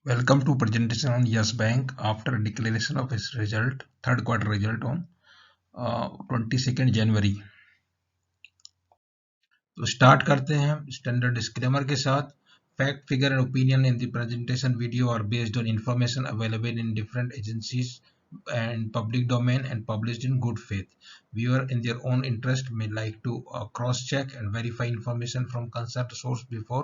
Welcome to presentation on Yes Bank after declaration of its result, third quarter result on 22nd January. तो start करते हैं standard disclaimer के साथ. Fact, figure and opinion in the presentation video are based on information available in different agencies and public domain and published in good faith. Viewer in their own interest may like to cross-check and verify information from concerned source before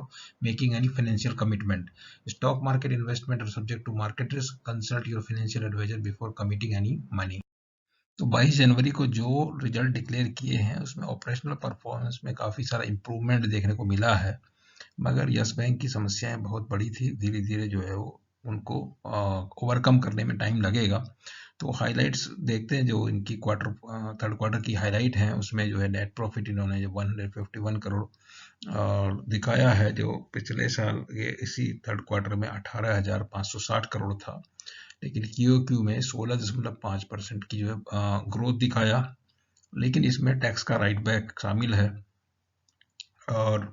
making any financial commitment. Stock market investment are subject to market risk. Consult your financial advisor before committing any money. तो 22 जनवरी को जो result declare किए हैं उसमें operational performance में काफ़ी सारा improvement देखने को मिला है, मगर यस बैंक की समस्याएं बहुत बड़ी थी. धीरे धीरे जो है वो उनको ओवरकम करने में टाइम लगेगा. तो हाइलाइट्स देखते हैं जो इनकी थर्ड क्वार्टर की हाईलाइट हैं. उसमें जो है नेट प्रॉफिट इन्होंने जो 151 करोड़ दिखाया है, जो पिछले साल ये इसी थर्ड क्वार्टर में 18,560 करोड़ था, लेकिन क्यू में 16.5% की जो है ग्रोथ दिखाया. लेकिन इसमें टैक्स का राइट बैक शामिल है और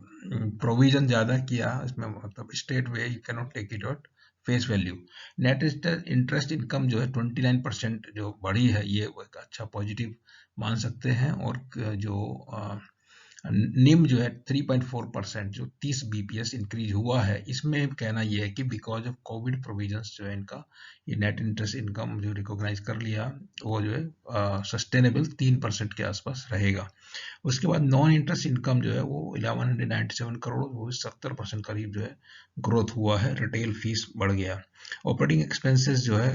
प्रोविजन ज़्यादा किया इसमें, मतलब straight way you cannot take it out face value. Net interest income जो है 29% जो बढ़ी है, ये एक अच्छा पॉजिटिव मान सकते हैं. और जो निम जो है 3.4%, जो 30 बीपीएस इंक्रीज हुआ है. इसमें कहना यह है कि बिकॉज ऑफ कोविड प्रोविजंस जो है इनका ये नेट इंटरेस्ट इनकम जो रिकॉग्नाइज कर लिया, वो जो है सस्टेनेबल 3% के आसपास रहेगा. उसके बाद नॉन इंटरेस्ट इनकम जो है वो 1197 करोड़, वो 70% करीब जो है ग्रोथ हुआ है. रिटेल फीस बढ़ गया. ऑपरेटिंग एक्सपेंसेस जो है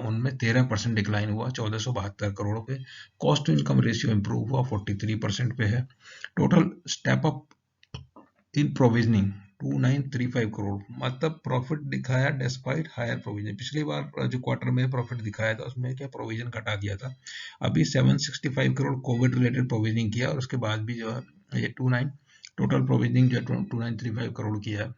उनमें 13% डिक्लाइन हुआ 1472 करोड़ पे. Cost to income ratio improve हुआ 43% पे है. Total step up in provisioning 2935 crore, मतलब प्रॉफिट दिखाया डिस्पाइट हायर प्रोविजन. पिछली बार जो क्वार्टर में प्रॉफिट दिखाया था उसमें क्या प्रोविजन घटा दिया था. अभी 765 करोड़ कोविड रिलेटेड प्रोविजनिंग किया और उसके बाद भी जो है ये 29 टोटल प्रोविजनिंग जो है 2935 करोड़ किया है.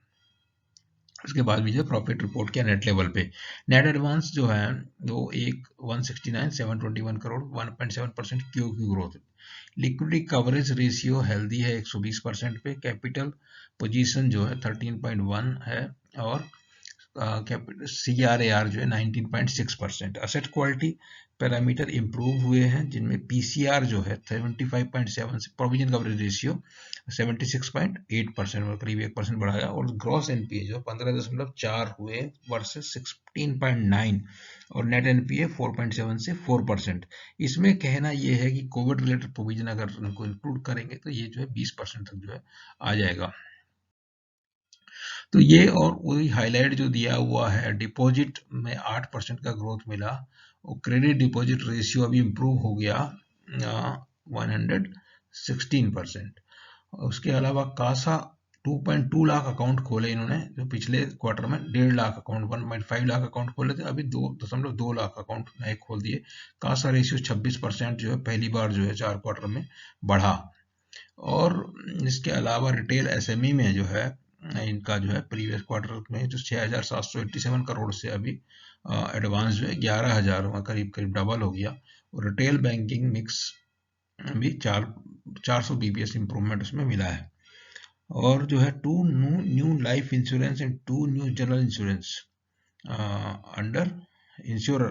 उसके बाद भी जो प्रॉफिट रिपोर्ट किया नेट लेवल पे. नेट एडवांस जो है वो 169,721 crore, 1.7% Q growth. Liquidity coverage ratio healthy है 120% पे. कैपिटल पोजीशन जो है 13.1 है और कैपिटल CRAR जो है 19.6%. असेट क्वालिटी पैरामीटर इंप्रूव हुए हैं, जिनमें PCR जो है 75.7 से प्रोविजन कवरेज रेशियो 76.8% और करीब 1% बढ़ाया. और ग्रॉस एनपीए जो 15.4 हुए वर्सेस 16.9 और नेट एनपीए 4.7 से 4%. इसमें कहना यह है कि कोविड रिलेटेड प्रोविजन अगर उनको इंक्लूड करेंगे तो ये जो है 20% तक जो है आ जाएगा. तो ये और वही हाईलाइट जो दिया हुआ है, डिपॉजिट में 8% का ग्रोथ मिला और क्रेडिट डिपॉजिट रेशियो अभी इम्प्रूव हो गया 116%. उसके अलावा कासा 2.2 लाख अकाउंट खोले इन्होंने, जो पिछले क्वार्टर में 1.5 लाख अकाउंट 1.5 लाख अकाउंट खोले थे, अभी 2.2 लाख अकाउंट नए खोल दिए. कासा रेशियो 26% जो है पहली बार जो है 4 क्वार्टर में बढ़ा. और इसके अलावा रिटेल एसएमई में जो है इनका जो है प्रीवियस क्वार्टर में जो 6,787 करोड़ से अभी एडवांस जो है 11,000 करीब करीब डबल हो गया. और रिटेल बैंकिंग मिक्स भी 400 बीपीएस इंप्रूवमेंट उसमें मिला है. और जो है 2 new life insurance and 2 new general insurance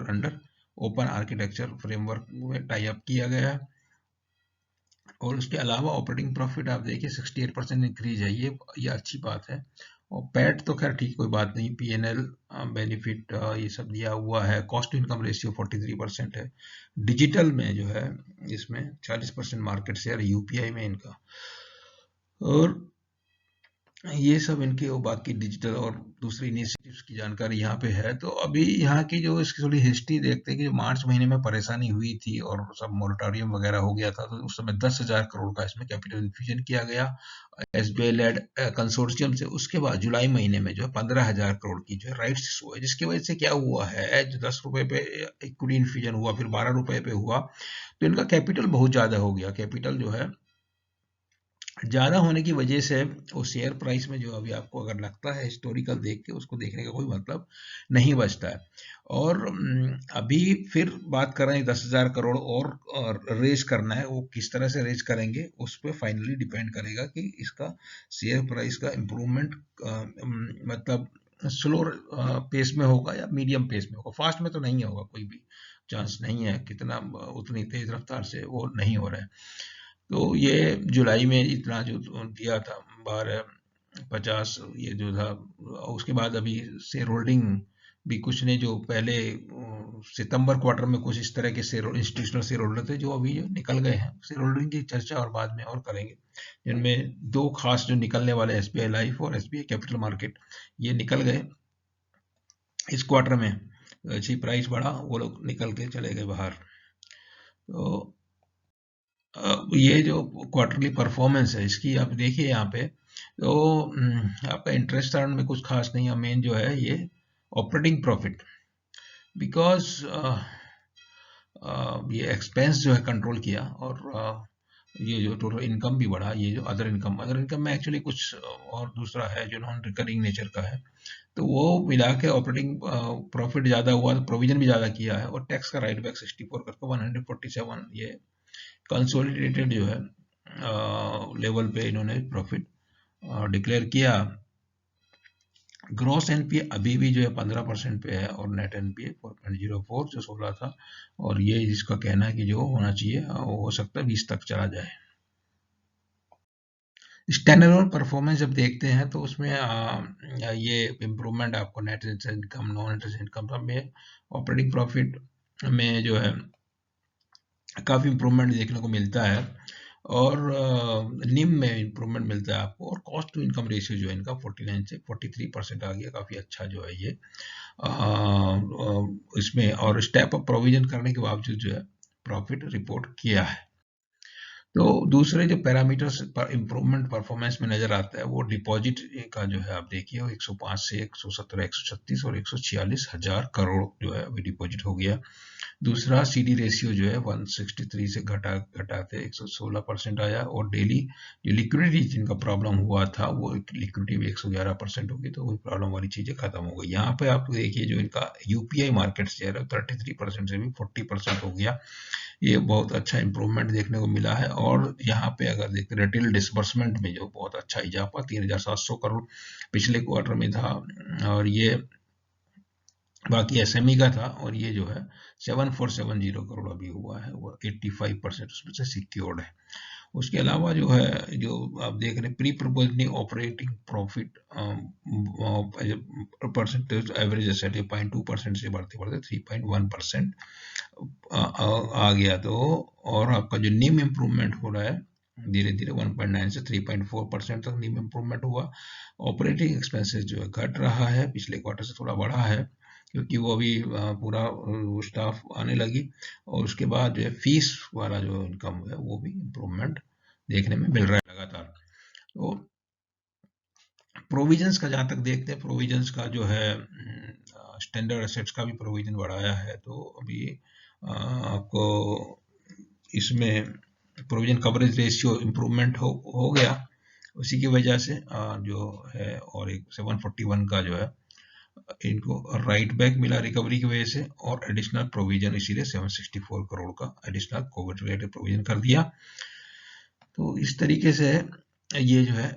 under open architecture framework में टाई अप किया गया है. और उसके अलावा ऑपरेटिंग प्रॉफिट आप देखिए 68% इंक्रीज है, ये अच्छी बात है. और पैट तो खैर ठीक, कोई बात नहीं. पीएनएल बेनिफिट ये सब दिया हुआ है. कॉस्ट टू इनकम रेशियो 43% है. डिजिटल में जो है इसमें 40% मार्केट शेयर यूपीआई में इनका. और ये सब इनके और बाकी डिजिटल और दूसरी इनिशिएटिव्स की जानकारी यहाँ पे है. तो अभी यहाँ की जो इसकी थोड़ी हिस्ट्री देखते हैं कि जो मार्च महीने में परेशानी हुई थी और सब मोरेटोरियम वगैरह हो गया था, तो उस समय 10,000 करोड़ का इसमें कैपिटल इन्फ्यूजन किया गया एसबीआई लेड कंसोर्शियम से. उसके बाद जुलाई महीने में जो है 15,000 करोड़ की जो है राइट्स इशू हुआ, जिसकी वजह से क्या हुआ है, जो 10 रुपए पे इक्विटी इन्फ्यूजन हुआ, फिर 12 रुपए पे हुआ, तो इनका कैपिटल बहुत ज्यादा हो गया. कैपिटल जो है ज़्यादा होने की वजह से वो शेयर प्राइस में जो अभी आपको अगर लगता है हिस्टोरिकल देख के, उसको देखने का कोई मतलब नहीं बचता है. और अभी फिर बात कर रहे हैं 10,000 करोड़ और रेज करना है. वो किस तरह से रेज करेंगे उस पर फाइनली डिपेंड करेगा कि इसका शेयर प्राइस का इम्प्रूवमेंट मतलब स्लो पेस में होगा या मीडियम पेस में होगा, फास्ट में तो नहीं होगा, कोई भी चांस नहीं है, कितना उतनी तेज रफ्तार से वो नहीं हो रहा है। तो ये जुलाई में इतना जो दिया था 12.50 ये जो था, उसके बाद अभी शेयर होल्डिंग भी कुछ ने जो पहले सितंबर क्वार्टर में कुछ इस तरह के शेयर इंस्टीट्यूशनल शेयर होल्डर थे जो अभी निकल गए हैं। शेयर होल्डिंग की चर्चा और बाद में और करेंगे, जिनमें दो खास जो निकलने वाले एसबीआई लाइफ और एसबीआई कैपिटल मार्केट, ये निकल गए इस क्वार्टर में, अच्छी प्राइस बढ़ा, वो लोग निकल के चले गए बाहर। तो ये जो क्वार्टरली परफॉर्मेंस है इसकी आप देखिए यहाँ पे, तो आपका इंटरेस्ट अर्न में कुछ खास नहीं है, मेन जो है ये ऑपरेटिंग प्रॉफिट, बिकॉज ये एक्सपेंस जो है कंट्रोल किया, और ये जो टोटल इनकम भी बढ़ा, ये जो अदर इनकम में एक्चुअली कुछ और दूसरा है जो नॉन रिकरिंग नेचर का है, तो वो मिला के ऑपरेटिंग प्रॉफिट ज़्यादा हुआ, तो प्रोविजन भी ज़्यादा किया है, और टैक्स का राइट बैक 64 करके 147 ये कंसोलिडेटेड जो है लेवल पे इन्होंने प्रॉफिट डिक्लेयर किया। ग्रॉस एनपीए अभी भी जो है 15% पे है, और नेट एनपीए 4.04 जो 16 था, और ये जिसका कहना है कि जो होना चाहिए वो हो सकता है 20 तक चला जाए। स्टैंडअलोन परफॉर्मेंस जब देखते हैं तो उसमें ये इम्प्रूवमेंट आपको net interest income, non interest income सब में, ऑपरेटिंग प्रॉफिट में जो है काफ़ी इम्प्रूवमेंट देखने को मिलता है, और निम में इम्प्रूवमेंट मिलता है आपको, और कॉस्ट टू इनकम रेशियो जो है इनका 49 से 43% आ गया, काफ़ी अच्छा जो है ये इसमें, और स्टेप अप प्रोविजन करने के बावजूद जो है प्रॉफिट रिपोर्ट किया है। तो दूसरे जो पैरामीटर्स पर इम्प्रूवमेंट परफॉर्मेंस में नजर आता है वो डिपॉजिट का जो है आप देखिए, 105 से 117, 136 और 146 हजार करोड़ जो है अभी डिपॉजिट हो गया। दूसरा सीडी रेशियो जो है 163 से घटाते 116% आया, और डेली जो लिक्विडिटी जिनका प्रॉब्लम हुआ था वो लिक्विडिटी भी 111% होगी, तो वो प्रॉब्लम वाली चीजें खत्म हो गई। यहाँ पे आप देखिए जो इनका यूपीआई मार्केट शेयर है 33% से भी 40% हो गया, ये बहुत अच्छा इंप्रूवमेंट देखने को मिला है। और यहाँ पे अगर देखते रिटेल डिसबर्समेंट में जो बहुत अच्छा इजाफा 3700 करोड़ पिछले क्वार्टर में था, और ये बाकी एसएमई का था, और ये जो है 7470 करोड़ अभी हुआ है, वो 85% उसमें से सिक्योर्ड है। उसके अलावा जो है जो आप देख रहे हैं pre provisioning operating profit percentage average asset 0.2% से बढ़ते बढ़ते 3.1% आ गया। तो और आपका जो निम इम्प्रूवमेंट हो रहा है धीरे धीरे 1.9 से 3.4% तक निम इम्प्रूवमेंट हुआ। ऑपरेटिंग एक्सपेंसेस जो है घट रहा है, पिछले क्वार्टर से थोड़ा बढ़ा है क्योंकि वो अभी पूरा स्टाफ आने लगी, और उसके बाद जो है फीस वाला जो इनकम है वो भी इम्प्रूवमेंट देखने में मिल रहा है लगातार। तो प्रोविजंस का जहाँ तक देखते हैं, प्रोविजंस का जो है स्टैंडर्ड एसेट्स का भी प्रोविजन बढ़ाया है, तो अभी आपको इसमें प्रोविजन कवरेज रेशियो इम्प्रूवमेंट हो गया उसी की वजह से जो है, और एक 741 का जो है इनको राइट बैक मिला रिकवरी की वजह से, और एडिशनल प्रोविजन इसीलिए 764 करोड़ का एडिशनल कोविड रिलेटेड प्रोविजन कर दिया। तो इस तरीके से ये जो है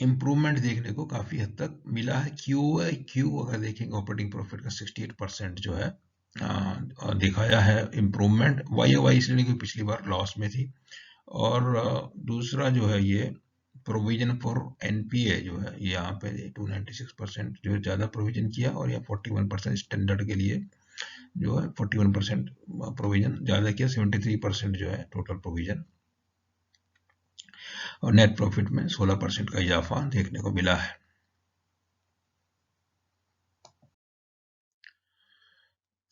इम्प्रूवमेंट देखने को काफी हद तक मिला है। क्यू अगर देखेंगे ऑपरेटिंग प्रॉफिट का 68% जो है दिखाया है इम्प्रूवमेंट, वाई इसलिए क्योंकि पिछली बार लॉस में थी। और दूसरा जो है ये प्रोविजन फॉर एनपीए जो है यहाँ पे 296% जो ज्यादा प्रोविजन किया, और यहाँ 41% स्टैंडर्ड के लिए जो है 41% प्रोविजन ज्यादा किया, 73% जो है टोटल प्रोविजन, और नेट प्रॉफिट में 16% का इजाफा देखने को मिला है।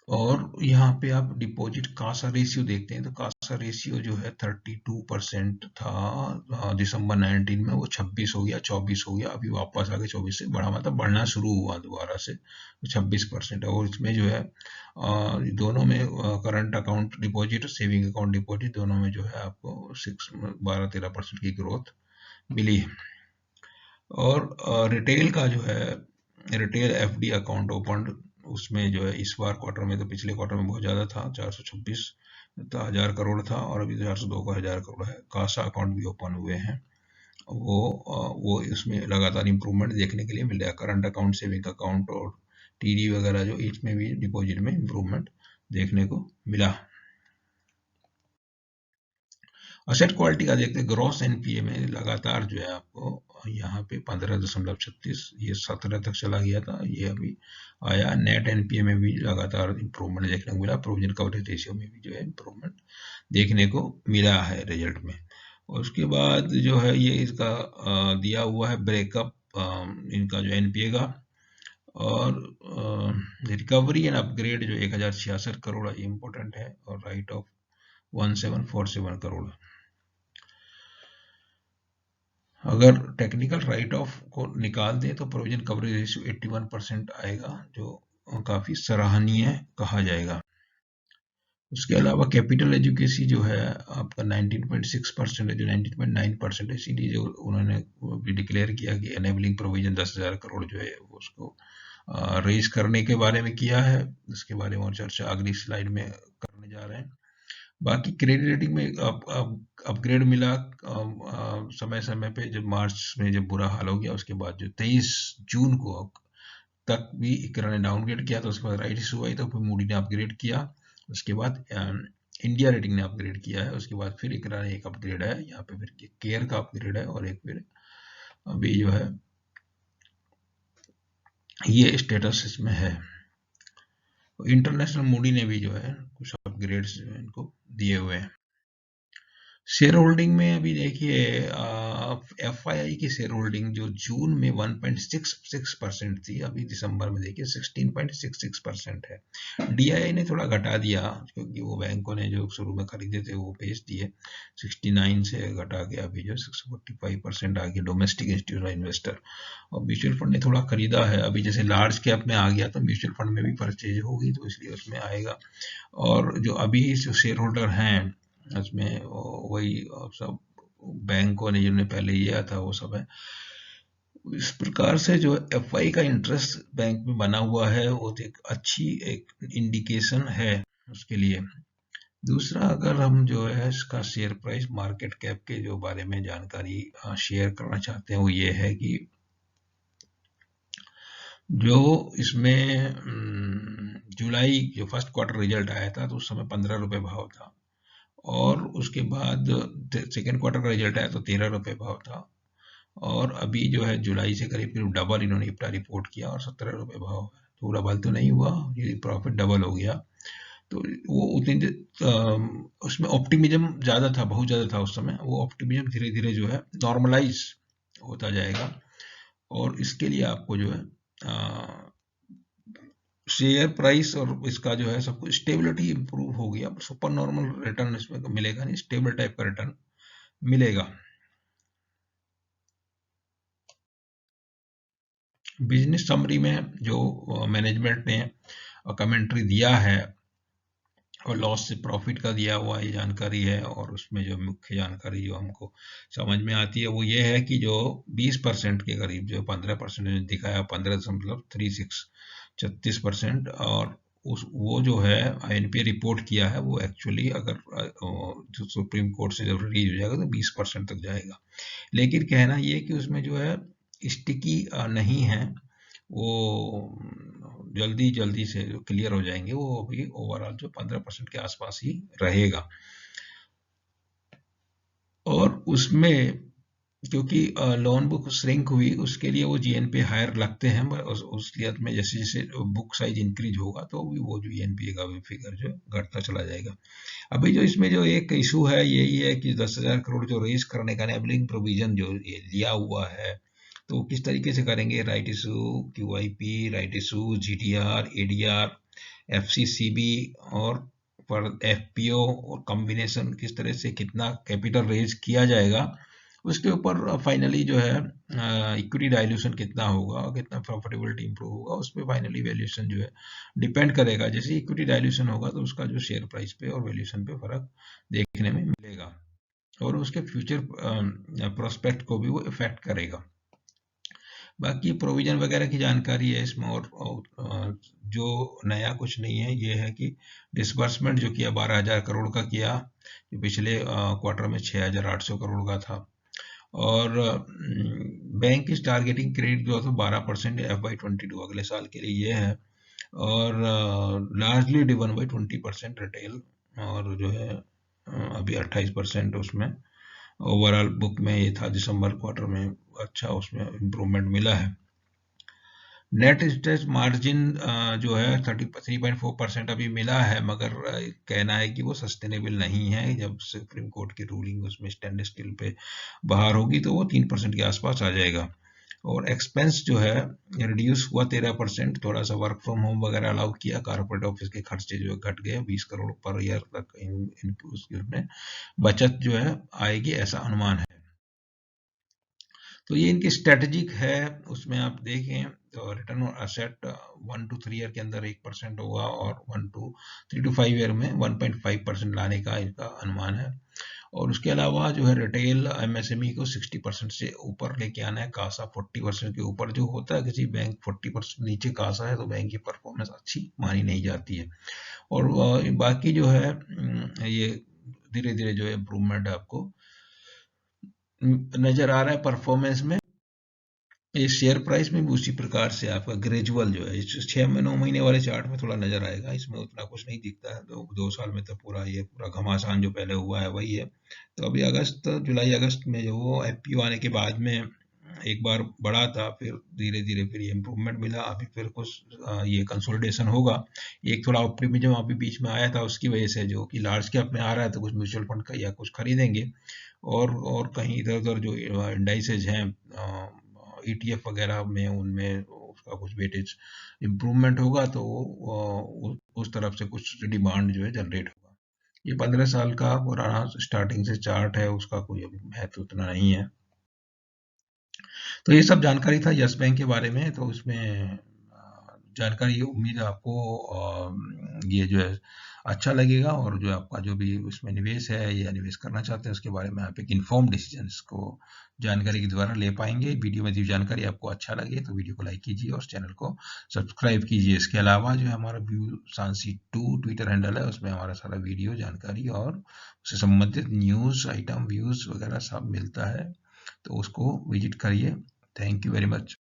और यहाँ पे आप डिपॉजिट कासा रेशियो देखते हैं, तो कासा रेशियो जो है 32% था दिसंबर 19 में, वो 26 हो गया, 24 हो गया, अभी वापस आके 24 से बढ़ा, मतलब बढ़ना शुरू हुआ दोबारा से, तो 26%। और इसमें जो है दोनों में current account deposit, saving account deposit, दोनों में जो है आपको 12-13% की ग्रोथ मिली है। और रिटेल का जो है रिटेल एफडी अकाउंट ओपन, उसमें जो है इस बार क्वार्टर में, तो पिछले क्वार्टर में बहुत ज्यादा था, 426 हजार करोड़ था, और अभी 402 का हजार करोड़ है। कासा अकाउंट भी ओपन हुए हैं, वो इसमें लगातार इम्प्रूवमेंट देखने के लिए मिल रहा है। करंट अकाउंट, सेविंग अकाउंट और टीडी वगैरह जो इसमें भी डिपॉजिट में इम्प्रूवमेंट देखने को मिला। असेट क्वालिटी का देखते, ग्रॉस एनपीए में लगातार जो है आपको यहाँ पे 15.36, ये 17 तक चला गया था, ये अभी आया। नेट एनपीए में भी लगातार इंप्रूवमेंट देखने को मिला। प्रोविजन कवरेज रेशियो में भी जो है इंप्रूवमेंट देखने को मिला है रिजल्ट में। और उसके बाद जो है ये इसका दिया हुआ है ब्रेकअप इनका जो एनपीए का, और रिकवरी एंड अपग्रेड जो 1066 करोड़ ये इंपॉर्टेंट है, और राइट ऑफ 1747 करोड़। अगर टेक्निकल राइट ऑफ को निकाल दें तो प्रोविजन कवरेज रेशियो 81% आएगा, जो काफी सराहनीय कहा जाएगा। उसके अलावा कैपिटल एजुकेसी जो है आपका 19.6% है, जो 19.9% है, इसीलिए जो उन्होंने भी डिक्लेयर किया कि एनेबलिंग प्रोविजन 10,000 करोड़ जो है उसको रेज करने के बारे में किया है। इसके बारे में और चर्चा अगली स्लाइड में करने जा रहे हैं। बाकी क्रेडिट रेटिंग में अपग्रेड मिला समय समय पे। जब मार्च में जब बुरा हाल हो गया, उसके बाद जो 23 जून को तक भी इकरा ने डाउनग्रेड किया, तो उसके बाद राइट इशू आई तो फिर मूडी ने अपग्रेड किया। उसके बाद इंडिया रेटिंग ने अपग्रेड किया है। उसके बाद फिर इकरा ने एक अपग्रेड है, यहाँ पे फिर केयर का अपग्रेड है, और एक फिर अभी जो है ये स्टेटस इसमें है। इंटरनेशनल मूडी ने भी जो है कुछ अपग्रेड्स इनको दिए हुए हैं। शेयर होल्डिंग में अभी देखिए एफआईआई की शेयर होल्डिंग जो जून में 1.66% थी, अभी दिसंबर में देखिए 16.66% है। डीआईआई ने थोड़ा घटा दिया, क्योंकि वो बैंकों ने जो शुरू में खरीदे थे वो बेच दिए, 69 से घटा के अभी जो 645% आ गया डोमेस्टिक इंस्टीट्यूशनल इन्वेस्टर। और म्यूचुअल फंड ने थोड़ा खरीदा है, अभी जैसे लार्ज कैप में आ गया तो म्यूचुअल फंड में भी परचेज होगी, तो इसलिए उसमें आएगा। और जो अभी जो शेयर होल्डर हैं इसमें वही सब बैंकों ने जिन्होंने पहले लिया था वो सब है। इस प्रकार से जो एफआई का इंटरेस्ट बैंक में बना हुआ है वो एक अच्छी एक इंडिकेशन है उसके लिए। दूसरा, अगर हम जो है इसका शेयर प्राइस मार्केट कैप के जो बारे में जानकारी शेयर करना चाहते हैं, वो ये है कि जो इसमें जुलाई जो फर्स्ट क्वार्टर रिजल्ट आया था तो उस समय 15 रुपए भाव था, और उसके बाद सेकेंड क्वार्टर का रिजल्ट आया तो 13 रुपए भाव था, और अभी जो है जुलाई से करीब करीब डबल इन्होंने इप्टा रिपोर्ट किया, और 17 रुपए भाव है। तो डबल तो नहीं हुआ, ये प्रॉफिट डबल हो गया। तो वो उतनी उसमें ऑप्टिमिज्म ज्यादा था, बहुत ज्यादा था उस समय। वो ऑप्टिमिज्म धीरे धीरे जो है नॉर्मलाइज होता जाएगा, और इसके लिए आपको जो है शेयर प्राइस और इसका जो है सब कुछ स्टेबिलिटी इंप्रूव हो गया। सुपर नॉर्मल रिटर्न इसमें मिलेगा नहीं, स्टेबल टाइप का रिटर्न मिलेगा। बिजनेस समरी में जो मैनेजमेंट ने कमेंट्री दिया है और लॉस से प्रॉफिट का दिया हुआ ये जानकारी है, और उसमें जो मुख्य जानकारी जो हमको समझ में आती है वो ये है कि जो 20% के करीब जो 15% दिखाया, 15.36%, और वो जो है एनपीए रिपोर्ट किया है वो एक्चुअली अगर जो सुप्रीम कोर्ट से जब रिलीज हो जाएगा तो 20% तक जाएगा। लेकिन कहना ये कि उसमें जो है स्टिकी नहीं है, वो जल्दी जल्दी से क्लियर हो जाएंगे। वो अभी ओवरऑल जो 15% के आसपास ही रहेगा। और उसमें क्योंकि लोन बुक श्रिंक हुई, उसके लिए वो जीएनपी हायर लगते हैं, उस लिहाज में जैसे जैसे बुक साइज इंक्रीज होगा तो वो जो जीएनपी का भी फिगर जो घटता चला जाएगा। अभी जो इसमें जो एक इशू है यही है कि 10,000 करोड़ जो रेज करने का एनेबलिंग प्रोविजन जो लिया हुआ है, तो किस तरीके से करेंगे। Right issue, QIP, right issue, GDR, ADR, FCCB और पर एफपीओ और कॉम्बिनेशन, किस तरह से कितना कैपिटल रेज किया जाएगा, उसके ऊपर फाइनली जो है इक्विटी डाइल्यूशन कितना होगा, कितना प्रॉफिटेबिलिटी इंप्रूव होगा, उस पर फाइनली वैल्यूएशन जो है डिपेंड करेगा। जैसे इक्विटी डाइल्यूशन होगा तो उसका जो शेयर प्राइस पे और वैल्यूएशन पे फर्क देखने में मिलेगा, और उसके फ्यूचर प्रोस्पेक्ट को भी वो इफेक्ट करेगा। बाकी प्रोविजन वगैरह की जानकारी है इसमें, और जो नया कुछ नहीं है ये है कि डिसबर्समेंट जो किया 12,000 करोड़ का किया, जो पिछले क्वार्टर में 6,800 करोड़ का था, और bank is targeting credit growth of 12% FY22 अगले साल के लिए ये है। और लार्जली ड्रिवन बाई 20% रिटेल, और जो है अभी 28% उसमें ओवरऑल बुक में ये था दिसंबर क्वार्टर में, अच्छा उसमें इम्प्रूवमेंट मिला है। नेट इंटरेस्ट मार्जिन जो है 33.4% अभी मिला है, मगर कहना है कि वो सस्टेनेबल नहीं है। जब सुप्रीम कोर्ट की रूलिंग उसमें स्टैंड स्टिल पे बाहर होगी तो वो 3% के आसपास आ जाएगा। और एक्सपेंस जो है रिड्यूस हुआ 13%, थोड़ा सा वर्क फ्रॉम होम वगैरह अलाउ किया, कारपोरेट ऑफिस के खर्चे जो घट गए 20 करोड़ पर ईयर तक उसमें बचत जो है आएगी, ऐसा अनुमान है। तो ये इनकी स्ट्रेटेजिक है। उसमें आप देखें तो return on asset 1 to 3 year के अंदर 1% होगा, और 3 to 5 ईयर में 1.5% लाने का इनका अनुमान है। और उसके अलावा जो है रिटेल MSME को 60% से ऊपर लेके आना है, कासा 40% के ऊपर जो होता है, किसी बैंक 40% नीचे कासा है तो बैंक की परफॉर्मेंस अच्छी मानी नहीं जाती है। और बाकी जो है ये धीरे धीरे जो है इम्प्रूवमेंट आपको नजर आ रहा है परफॉर्मेंस में। ये शेयर प्राइस में भी उसी प्रकार से आपका ग्रेजुअल जो है 6-9 महीने वाले चार्ट में थोड़ा नजर आएगा, इसमें उतना कुछ नहीं दिखता है। 2 साल में तो पूरा ये पूरा घमासान जो पहले हुआ है वही है। तो अभी जुलाई अगस्त में जो वो FPO आने के बाद में एक बार बढ़ा था, फिर धीरे धीरे फिर ये इम्प्रूवमेंट मिला, अभी फिर कुछ ये कंसोलिडेशन होगा। एक थोड़ा ऑप्टिमिज्म अभी बीच में आया था, उसकी वजह से जो कि लार्ज कैप में आ रहा है तो कुछ म्यूचुअल फंड का या कुछ खरीदेंगे, और कहीं इधर उधर जो इंडाइसेज हैं ETF वगैरह में उनमें उसका कुछ वेटेज इम्प्रूवमेंट होगा तो उस तरफ से कुछ डिमांड जो है जनरेट होगा। ये 15 साल का पुराना स्टार्टिंग से चार्ट है, उसका कोई महत्व उतना नहीं है। तो ये सब जानकारी था यस बैंक के बारे में। तो इसमें जानकारी, उम्मीद है आपको ये जो है अच्छा लगेगा, और जो आपका जो भी उसमें निवेश है या निवेश करना चाहते हैं उसके बारे में आप एक इन्फॉर्म डिसीजन को जानकारी के द्वारा ले पाएंगे। वीडियो में दी जानकारी आपको अच्छा लगे तो वीडियो को लाइक कीजिए और चैनल को सब्सक्राइब कीजिए। इसके अलावा जो है हमारा व्यू सांसी 2 ट्विटर हैंडल है, उसमें हमारा सारा वीडियो जानकारी और उससे संबंधित न्यूज़ आइटम व्यूज़ वगैरह सब मिलता है, तो उसको विजिट करिए। Thank you very much.